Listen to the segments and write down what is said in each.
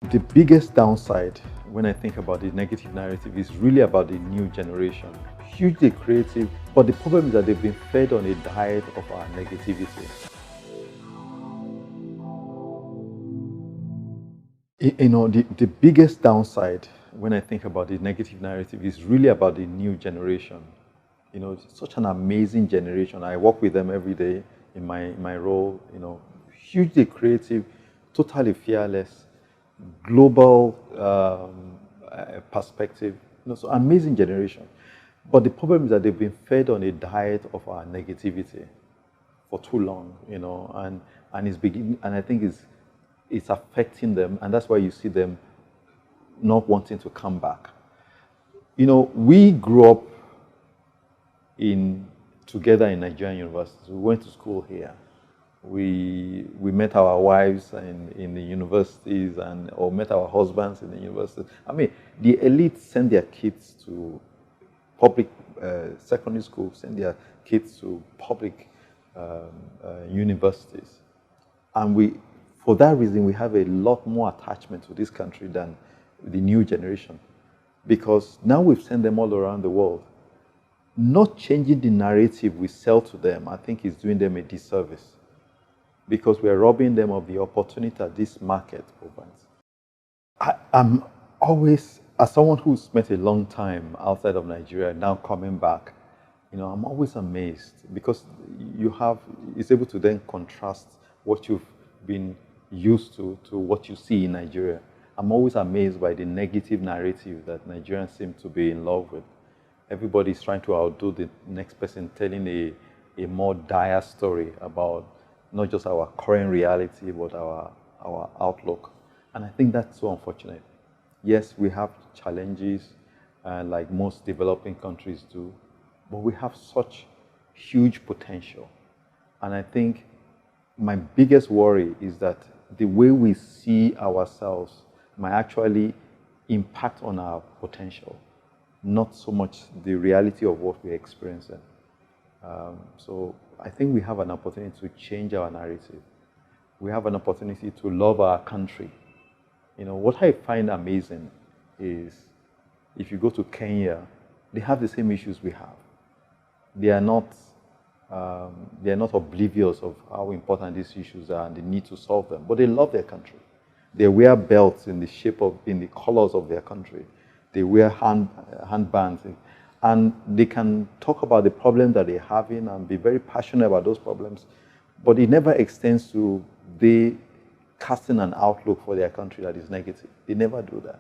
The biggest downside when I think about the negative narrative is really about the new generation. Hugely creative, but the problem is that they've been fed on a diet of our negativity. The biggest downside when I think about the negative narrative is really about the new generation. It's such an amazing generation. I work with them every day in my role, hugely creative, totally fearless, global perspective. So amazing generation. But the problem is that they've been fed on a diet of our negativity for too long, and it's beginning, and I think it's affecting them, and that's why you see them not wanting to come back. We grew up together in Nigerian universities. We went to school here. We met our wives in the universities or met our husbands in the universities. I mean, the elite send their kids to public secondary school, send their kids to public universities. And for that reason, we have a lot more attachment to this country than the new generation. Because now we've sent them all around the world. Not changing the narrative we sell to them, I think, is doing them a disservice. Because we're robbing them of the opportunity that this market provides. I'm always, as someone who's spent a long time outside of Nigeria, now coming back, I'm always amazed because it's able to then contrast what you've been used to what you see in Nigeria. I'm always amazed by the negative narrative that Nigerians seem to be in love with. Everybody's trying to outdo the next person, telling a more dire story about not just our current reality, but our outlook. And I think that's so unfortunate. Yes, we have challenges, like most developing countries do, but we have such huge potential. And I think my biggest worry is that the way we see ourselves might actually impact on our potential, not so much the reality of what we're experiencing. So I think we have an opportunity to change our narrative. We have an opportunity to love our country. What I find amazing is if you go to Kenya, they have the same issues we have. They are not oblivious of how important these issues are and the need to solve them, but they love their country. They wear belts in the colors of their country. They wear handbands. And they can talk about the problem that they're having and be very passionate about those problems, but it never extends to they casting an outlook for their country that is negative. They never do that.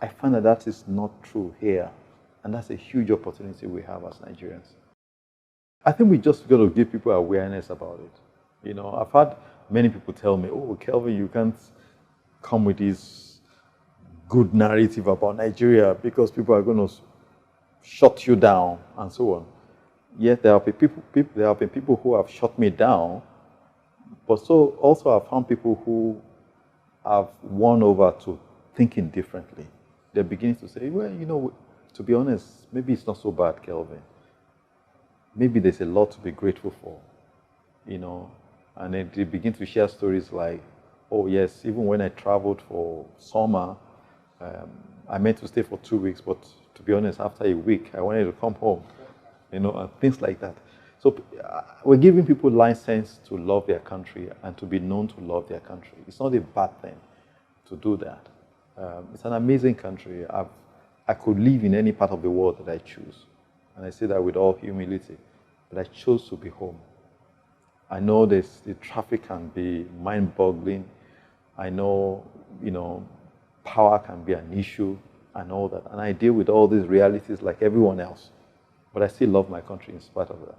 I find that is not true here, and that's a huge opportunity we have as Nigerians. I think we just got to give people awareness about it. I've had many people tell me, "Oh, Kelvin, you can't come with this good narrative about Nigeria because people are going to shut you down," and so on. Yet there have been people who have shut me down, but also I've found people who have won over to thinking differently. They're beginning to say, well, to be honest, maybe it's not so bad, Kelvin. Maybe there's a lot to be grateful for, and then they begin to share stories like, oh yes, even when I traveled for summer, I meant to stay for 2 weeks, but to be honest, after a week, I wanted to come home, and things like that. So we're giving people license to love their country and to be known to love their country. It's not a bad thing to do that. It's an amazing country. I could live in any part of the world that I choose. And I say that with all humility. But I chose to be home. I know the traffic can be mind-boggling. I know, power can be an issue and all that. And I deal with all these realities like everyone else. But I still love my country in spite of that.